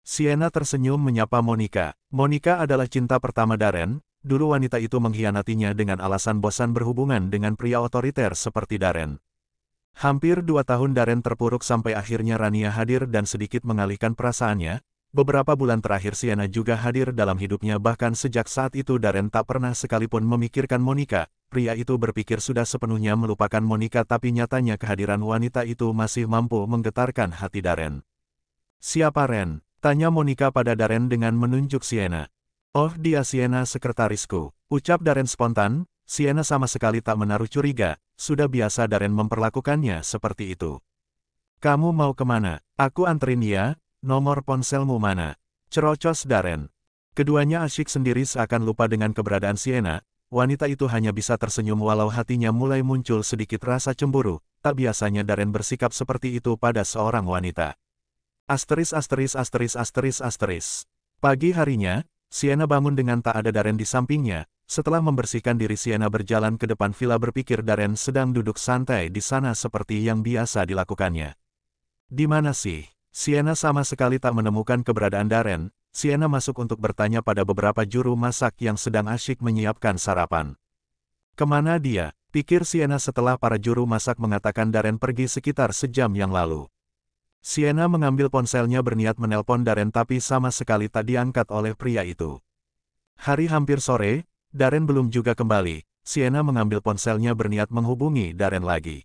Sienna tersenyum menyapa Monica. Monica adalah cinta pertama Darren. Dulu wanita itu mengkhianatinya dengan alasan bosan berhubungan dengan pria otoriter seperti Darren. Hampir 2 tahun Darren terpuruk sampai akhirnya Rania hadir dan sedikit mengalihkan perasaannya. Beberapa bulan terakhir Sienna juga hadir dalam hidupnya, bahkan sejak saat itu Darren tak pernah sekalipun memikirkan Monica. Pria itu berpikir sudah sepenuhnya melupakan Monica, tapi nyatanya kehadiran wanita itu masih mampu menggetarkan hati Darren. "Siapa Ren?" tanya Monica pada Darren dengan menunjuk Sienna. "Oh, dia Sienna, sekretarisku," ucap Darren spontan. Sienna sama sekali tak menaruh curiga, sudah biasa Darren memperlakukannya seperti itu. "Kamu mau kemana? Aku anterin ya, nomor ponselmu mana?" cerocos Darren. Keduanya asyik sendiri seakan lupa dengan keberadaan Sienna. Wanita itu hanya bisa tersenyum walau hatinya mulai muncul sedikit rasa cemburu. Tak biasanya Darren bersikap seperti itu pada seorang wanita. Pagi harinya, Sienna bangun dengan tak ada Darren di sampingnya. Setelah membersihkan diri, Sienna berjalan ke depan villa, berpikir Darren sedang duduk santai di sana seperti yang biasa dilakukannya. Di mana sih? Sienna sama sekali tak menemukan keberadaan Darren. Sienna masuk untuk bertanya pada beberapa juru masak yang sedang asyik menyiapkan sarapan. Kemana dia? Pikir Sienna setelah para juru masak mengatakan Darren pergi sekitar sejam yang lalu. Sienna mengambil ponselnya berniat menelpon Darren, tapi sama sekali tak diangkat oleh pria itu. Hari hampir sore, Darren belum juga kembali. Sienna mengambil ponselnya berniat menghubungi Darren lagi.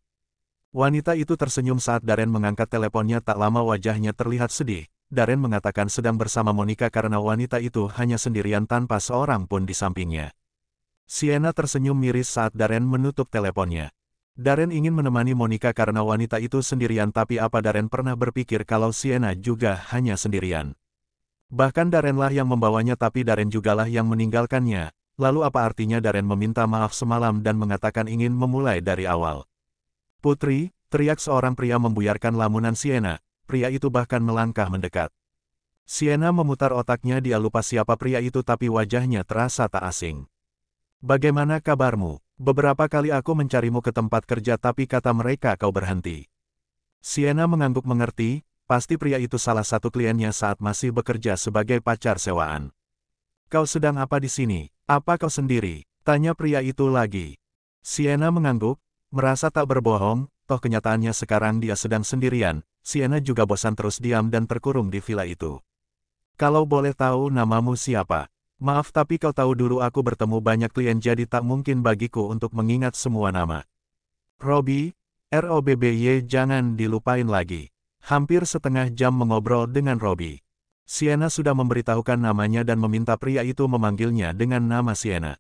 Wanita itu tersenyum saat Darren mengangkat teleponnya. Tak lama wajahnya terlihat sedih. Darren mengatakan sedang bersama Monica karena wanita itu hanya sendirian tanpa seorang pun di sampingnya. Sienna tersenyum miris saat Darren menutup teleponnya. Darren ingin menemani Monica karena wanita itu sendirian, tapi apa Darren pernah berpikir kalau Sienna juga hanya sendirian? Bahkan Darrenlah yang membawanya, tapi Darren jugalah yang meninggalkannya. Lalu apa artinya Darren meminta maaf semalam dan mengatakan ingin memulai dari awal? "Putri," teriak seorang pria membuyarkan lamunan Sienna. Pria itu bahkan melangkah mendekat. Sienna memutar otaknya, dia lupa siapa pria itu, tapi wajahnya terasa tak asing. "Bagaimana kabarmu? Beberapa kali aku mencarimu ke tempat kerja, tapi kata mereka kau berhenti." Sienna mengangguk mengerti, pasti pria itu salah satu kliennya saat masih bekerja sebagai pacar sewaan. "Kau sedang apa di sini? Apa kau sendiri?" tanya pria itu lagi. Sienna mengangguk, merasa tak berbohong, toh kenyataannya sekarang dia sedang sendirian. Sienna juga bosan terus diam dan terkurung di villa itu. "Kalau boleh tahu namamu siapa?" "Maaf, tapi kau tahu dulu aku bertemu banyak klien, jadi tak mungkin bagiku untuk mengingat semua nama." "Robbie, Robby, jangan dilupain lagi." Hampir setengah jam mengobrol dengan Robbie. Sienna sudah memberitahukan namanya dan meminta pria itu memanggilnya dengan nama Sienna.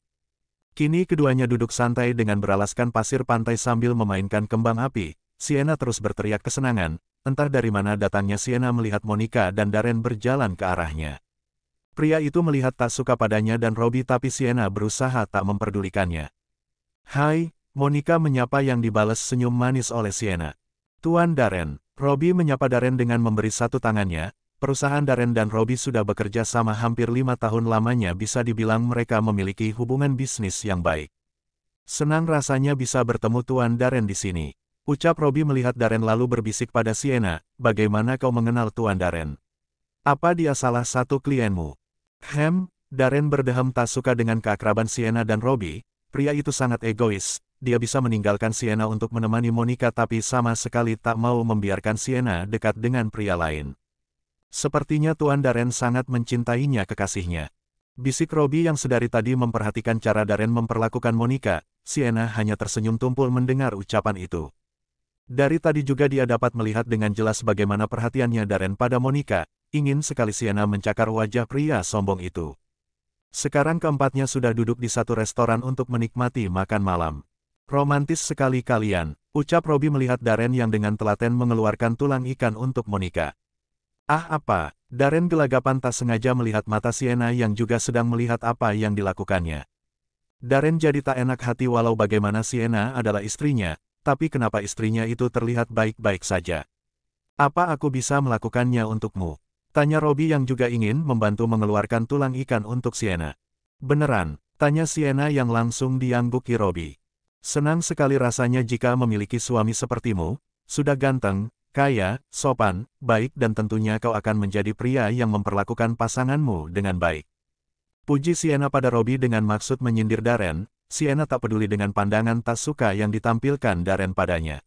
Kini keduanya duduk santai dengan beralaskan pasir pantai sambil memainkan kembang api. Sienna terus berteriak kesenangan. Entah dari mana datangnya Sienna melihat Monica dan Darren berjalan ke arahnya. Pria itu melihat tak suka padanya dan Robbie, tapi Sienna berusaha tak memperdulikannya. "Hai," Monica menyapa yang dibalas senyum manis oleh Sienna. "Tuan Darren." Robbie menyapa Darren dengan memberi satu tangannya. Perusahaan Darren dan Robbie sudah bekerja sama hampir 5 tahun lamanya, bisa dibilang mereka memiliki hubungan bisnis yang baik. "Senang rasanya bisa bertemu Tuan Darren di sini," ucap Robbie melihat Darren lalu berbisik pada Sienna, "Bagaimana kau mengenal Tuan Darren? Apa dia salah satu klienmu?" Darren berdeham tak suka dengan keakraban Sienna dan Robbie. Pria itu sangat egois. Dia bisa meninggalkan Sienna untuk menemani Monica, tapi sama sekali tak mau membiarkan Sienna dekat dengan pria lain. Sepertinya Tuan Darren sangat mencintainya, kekasihnya, bisik Robbie yang sedari tadi memperhatikan cara Darren memperlakukan Monica. Sienna hanya tersenyum tumpul mendengar ucapan itu. Dari tadi juga dia dapat melihat dengan jelas bagaimana perhatiannya Darren pada Monica. Ingin sekali Sienna mencakar wajah pria sombong itu. Sekarang keempatnya sudah duduk di satu restoran untuk menikmati makan malam. "Romantis sekali kalian," ucap Robbie melihat Darren yang dengan telaten mengeluarkan tulang ikan untuk Monica. "Ah, apa?" Darren gelagapan tak sengaja melihat mata Sienna yang juga sedang melihat apa yang dilakukannya. Darren jadi tak enak hati, walau bagaimana Sienna adalah istrinya, tapi kenapa istrinya itu terlihat baik-baik saja? "Apa aku bisa melakukannya untukmu?" tanya Robbie yang juga ingin membantu mengeluarkan tulang ikan untuk Sienna. "Beneran?" tanya Sienna yang langsung diangguki Robbie. "Senang sekali rasanya jika memiliki suami sepertimu. Sudah ganteng, kaya, sopan, baik dan tentunya kau akan menjadi pria yang memperlakukan pasanganmu dengan baik. Puji Sienna pada Robbie dengan maksud menyindir Darren. Sienna tak peduli dengan pandangan tak suka yang ditampilkan Darren padanya.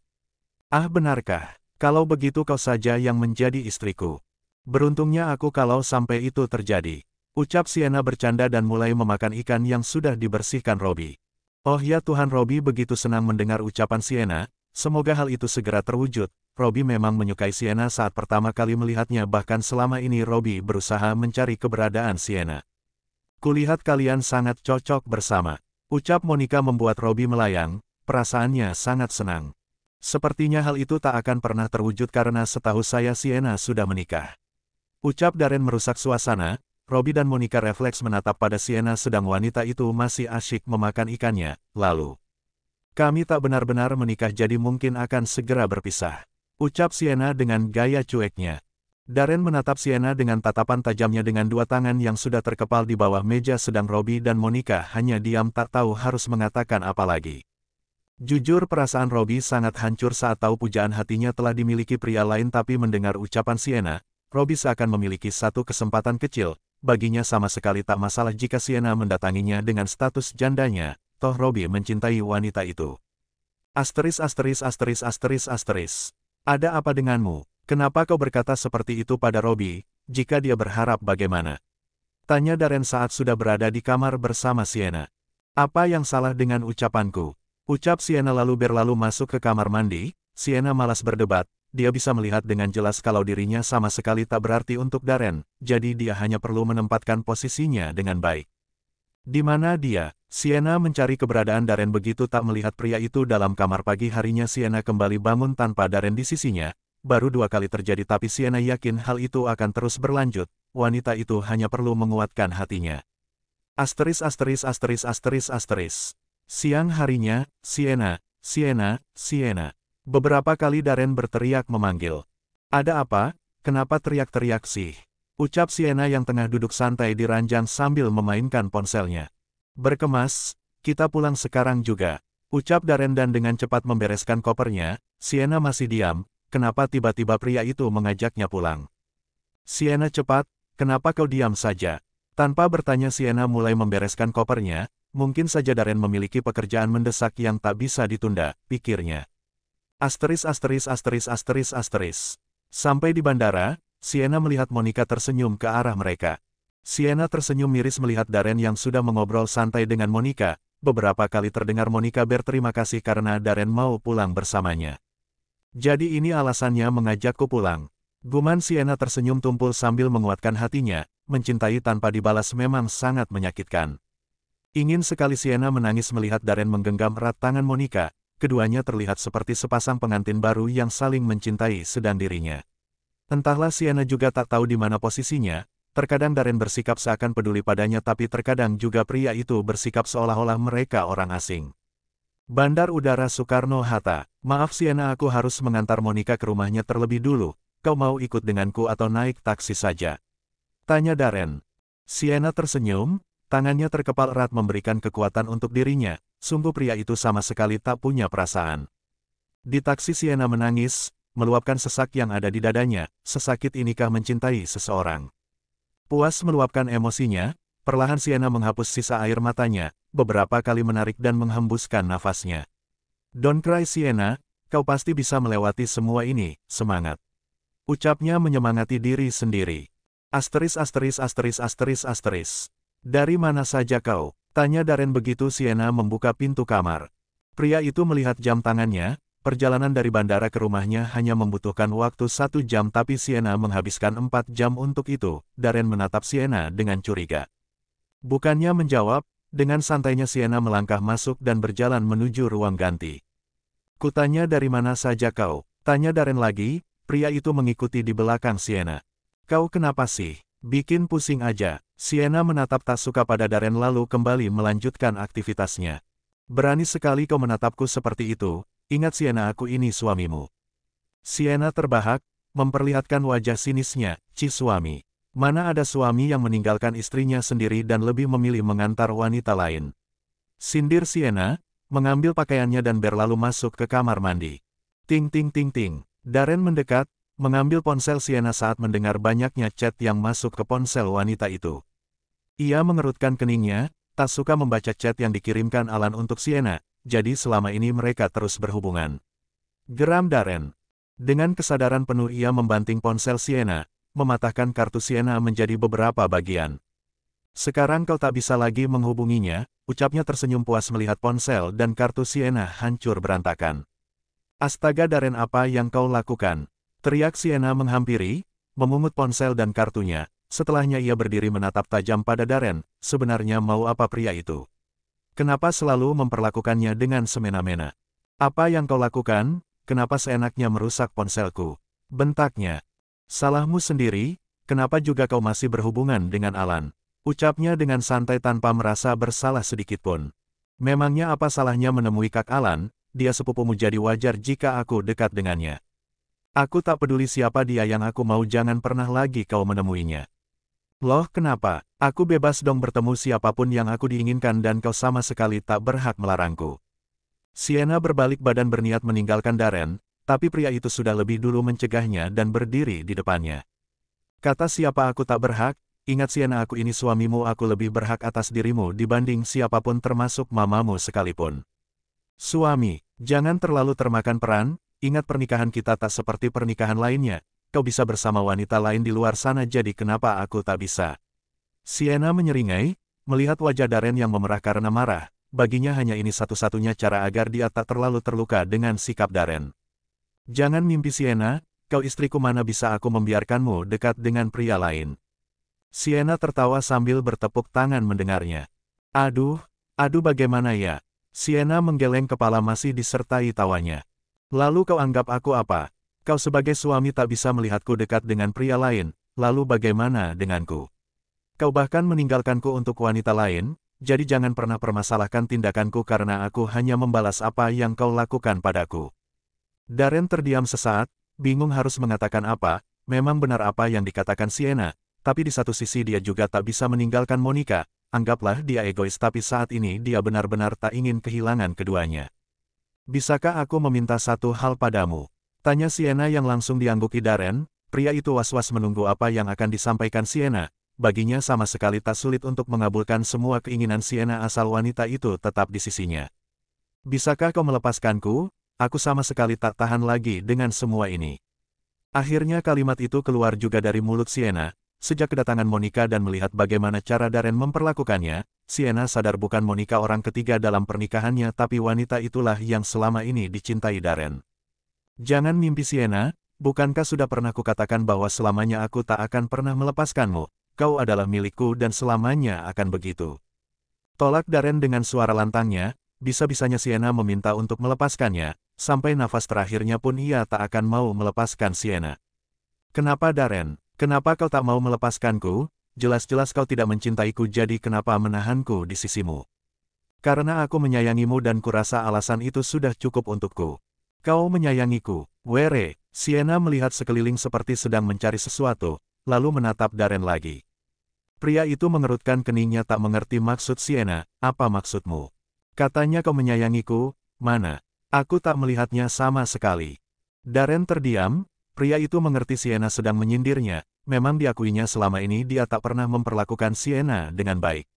Ah benarkah? Kalau begitu kau saja yang menjadi istriku. Beruntungnya aku kalau sampai itu terjadi. Ucap Sienna bercanda dan mulai memakan ikan yang sudah dibersihkan Robbie. Oh ya Tuhan, Robbie begitu senang mendengar ucapan Sienna. Semoga hal itu segera terwujud. Robbie memang menyukai Sienna saat pertama kali melihatnya, bahkan selama ini Robbie berusaha mencari keberadaan Sienna. Kulihat kalian sangat cocok bersama. Ucap Monica membuat Robbie melayang, perasaannya sangat senang. Sepertinya hal itu tak akan pernah terwujud karena setahu saya Sienna sudah menikah. Ucap Darren merusak suasana. Robbie dan Monica refleks menatap pada Sienna sedang wanita itu masih asyik memakan ikannya, lalu. Kami tak benar-benar menikah jadi mungkin akan segera berpisah. Ucap Sienna dengan gaya cueknya. Darren menatap Sienna dengan tatapan tajamnya dengan dua tangan yang sudah terkepal di bawah meja sedang Robbie dan Monica hanya diam tak tahu harus mengatakan apa lagi. Jujur perasaan Robbie sangat hancur saat tahu pujaan hatinya telah dimiliki pria lain, tapi mendengar ucapan Sienna, Robbie seakan memiliki satu kesempatan kecil. Baginya sama sekali tak masalah jika Sienna mendatanginya dengan status jandanya, toh Robbie mencintai wanita itu. Asteris. Ada apa denganmu? Kenapa kau berkata seperti itu pada Robbie? Jika dia berharap bagaimana? Tanya Darren saat sudah berada di kamar bersama Sienna. Apa yang salah dengan ucapanku? Ucap Sienna lalu berlalu masuk ke kamar mandi. Sienna malas berdebat. Dia bisa melihat dengan jelas kalau dirinya sama sekali tak berarti untuk Darren, jadi dia hanya perlu menempatkan posisinya dengan baik. Di mana dia? Sienna mencari keberadaan Darren begitu tak melihat pria itu dalam kamar. Pagi harinya Sienna kembali bangun tanpa Darren di sisinya. Baru 2 kali terjadi tapi Sienna yakin hal itu akan terus berlanjut. Wanita itu hanya perlu menguatkan hatinya. Asteris. Siang harinya, Sienna. Beberapa kali Darren berteriak memanggil. Ada apa? Kenapa teriak-teriak sih? Ucap Sienna yang tengah duduk santai di ranjang sambil memainkan ponselnya. Berkemas, kita pulang sekarang juga. Ucap Darren dan dengan cepat membereskan kopernya. Sienna masih diam. Kenapa tiba-tiba pria itu mengajaknya pulang? Sienna, cepat, kenapa kau diam saja? Tanpa bertanya Sienna mulai membereskan kopernya. Mungkin saja Darren memiliki pekerjaan mendesak yang tak bisa ditunda, pikirnya. Asteris. Sampai di bandara, Sienna melihat Monica tersenyum ke arah mereka. Sienna tersenyum miris melihat Darren yang sudah mengobrol santai dengan Monica. Beberapa kali terdengar Monica berterima kasih karena Darren mau pulang bersamanya. Jadi ini alasannya mengajakku pulang. Guman Sienna tersenyum tumpul sambil menguatkan hatinya. Mencintai tanpa dibalas memang sangat menyakitkan. Ingin sekali Sienna menangis melihat Darren menggenggam erat tangan Monica. Keduanya terlihat seperti sepasang pengantin baru yang saling mencintai sedang dirinya. Entahlah Sienna juga tak tahu di mana posisinya. Terkadang Darren bersikap seakan peduli padanya tapi terkadang juga pria itu bersikap seolah-olah mereka orang asing. Bandar Udara Soekarno-Hatta. Maaf Sienna, aku harus mengantar Monica ke rumahnya terlebih dulu. Kau mau ikut denganku atau naik taksi saja? Tanya Darren. Sienna tersenyum, tangannya terkepal erat memberikan kekuatan untuk dirinya. Sungguh pria itu sama sekali tak punya perasaan. Di taksi Sienna menangis, meluapkan sesak yang ada di dadanya. Sesakit inikah mencintai seseorang? Puas meluapkan emosinya, perlahan Sienna menghapus sisa air matanya, beberapa kali menarik dan menghembuskan nafasnya. Don't cry Sienna, kau pasti bisa melewati semua ini, semangat. Ucapnya menyemangati diri sendiri. Asteris. Dari mana saja kau? Tanya Darren begitu Sienna membuka pintu kamar. Pria itu melihat jam tangannya. Perjalanan dari bandara ke rumahnya hanya membutuhkan waktu 1 jam tapi Sienna menghabiskan 4 jam untuk itu. Darren menatap Sienna dengan curiga. Bukannya menjawab, dengan santainya Sienna melangkah masuk dan berjalan menuju ruang ganti. Kutanya dari mana saja kau? Tanya Darren lagi, pria itu mengikuti di belakang Sienna. Kau kenapa sih? Bikin pusing aja. Sienna menatap tak suka pada Darren lalu kembali melanjutkan aktivitasnya. Berani sekali kau menatapku seperti itu. Ingat Sienna, aku ini suamimu. Sienna terbahak, memperlihatkan wajah sinisnya. Suami. Mana ada suami yang meninggalkan istrinya sendiri dan lebih memilih mengantar wanita lain. Sindir Sienna, mengambil pakaiannya dan berlalu masuk ke kamar mandi. Ting. Darren mendekat, mengambil ponsel Sienna saat mendengar banyaknya chat yang masuk ke ponsel wanita itu. Ia mengerutkan keningnya, tak suka membaca chat yang dikirimkan Alan untuk Sienna, jadi selama ini mereka terus berhubungan. Geram Darren. Dengan kesadaran penuh ia membanting ponsel Sienna, mematahkan kartu Sienna menjadi beberapa bagian. Sekarang kau tak bisa lagi menghubunginya, ucapnya tersenyum puas melihat ponsel dan kartu Sienna hancur berantakan. Astaga Darren, apa yang kau lakukan? Teriak Sienna menghampiri, memungut ponsel dan kartunya. Setelahnya ia berdiri menatap tajam pada Darren. Sebenarnya mau apa pria itu? Kenapa selalu memperlakukannya dengan semena-mena? Apa yang kau lakukan? Kenapa seenaknya merusak ponselku? Bentaknya. Salahmu sendiri, kenapa juga kau masih berhubungan dengan Alan? Ucapnya dengan santai tanpa merasa bersalah sedikitpun. Memangnya apa salahnya menemui Kak Alan? Dia sepupumu, jadi wajar jika aku dekat dengannya. Aku tak peduli siapa dia, yang aku mau jangan pernah lagi kau menemuinya. Loh kenapa? Aku bebas dong bertemu siapapun yang aku diinginkan dan kau sama sekali tak berhak melarangku. Sienna berbalik badan berniat meninggalkan Darren, tapi pria itu sudah lebih dulu mencegahnya dan berdiri di depannya. Kata siapa aku tak berhak? Ingat Sienna, aku ini suamimu, aku lebih berhak atas dirimu dibanding siapapun termasuk mamamu sekalipun. Suami, jangan terlalu termakan peran, ingat pernikahan kita tak seperti pernikahan lainnya, kau bisa bersama wanita lain di luar sana, jadi kenapa aku tak bisa? Sienna menyeringai, melihat wajah Darren yang memerah karena marah, baginya hanya ini satu-satunya cara agar dia tak terlalu terluka dengan sikap Darren. Jangan mimpi Sienna, kau istriku, mana bisa aku membiarkanmu dekat dengan pria lain. Sienna tertawa sambil bertepuk tangan mendengarnya. Aduh bagaimana ya? Sienna menggeleng kepala masih disertai tawanya. Lalu kau anggap aku apa? Kau sebagai suami tak bisa melihatku dekat dengan pria lain, lalu bagaimana denganku? Kau bahkan meninggalkanku untuk wanita lain, jadi jangan pernah permasalahkan tindakanku karena aku hanya membalas apa yang kau lakukan padaku. Darren terdiam sesaat, bingung harus mengatakan apa. Memang benar apa yang dikatakan Sienna, tapi di satu sisi dia juga tak bisa meninggalkan Monica. Anggaplah dia egois, tapi saat ini dia benar-benar tak ingin kehilangan keduanya. Bisakah aku meminta satu hal padamu? Tanya Sienna yang langsung dianggupi Darren. Pria itu was-was menunggu apa yang akan disampaikan Sienna. Baginya sama sekali tak sulit untuk mengabulkan semua keinginan Sienna asal wanita itu tetap di sisinya. Bisakah kau melepaskanku? Aku sama sekali tak tahan lagi dengan semua ini. Akhirnya kalimat itu keluar juga dari mulut Sienna. Sejak kedatangan Monica dan melihat bagaimana cara Darren memperlakukannya, Sienna sadar bukan Monica orang ketiga dalam pernikahannya, tapi wanita itulah yang selama ini dicintai Darren. Jangan mimpi Sienna, bukankah sudah pernah kukatakan bahwa selamanya aku tak akan pernah melepaskanmu? Kau adalah milikku dan selamanya akan begitu. Tolak Darren dengan suara lantangnya, bisa-bisanya Sienna meminta untuk melepaskannya, sampai nafas terakhirnya pun ia tak akan mau melepaskan Sienna. Kenapa Darren? Kenapa kau tak mau melepaskanku? Jelas-jelas kau tidak mencintaiku, jadi kenapa menahanku di sisimu? Karena aku menyayangimu dan kurasa alasan itu sudah cukup untukku. Kau menyayangiku, Were. Sienna melihat sekeliling seperti sedang mencari sesuatu, lalu menatap Darren lagi. Pria itu mengerutkan keningnya tak mengerti maksud Sienna. Apa maksudmu? Katanya kau menyayangiku, mana? Aku tak melihatnya sama sekali. Darren terdiam. Pria itu mengerti Sienna sedang menyindirnya, memang diakuinya selama ini dia tak pernah memperlakukan Sienna dengan baik.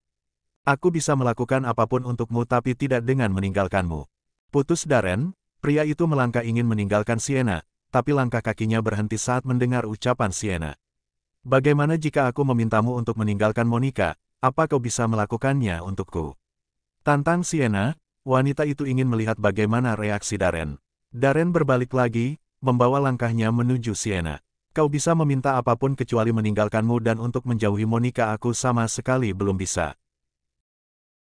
Aku bisa melakukan apapun untukmu tapi tidak dengan meninggalkanmu. Putus Darren, pria itu melangkah ingin meninggalkan Sienna, tapi langkah kakinya berhenti saat mendengar ucapan Sienna. Bagaimana jika aku memintamu untuk meninggalkan Monica, apa kau bisa melakukannya untukku? Tantang Sienna, wanita itu ingin melihat bagaimana reaksi Darren. Darren berbalik lagi, membawa langkahnya menuju Sienna. Kau bisa meminta apapun kecuali meninggalkanmu dan untuk menjauhi Monica aku sama sekali belum bisa.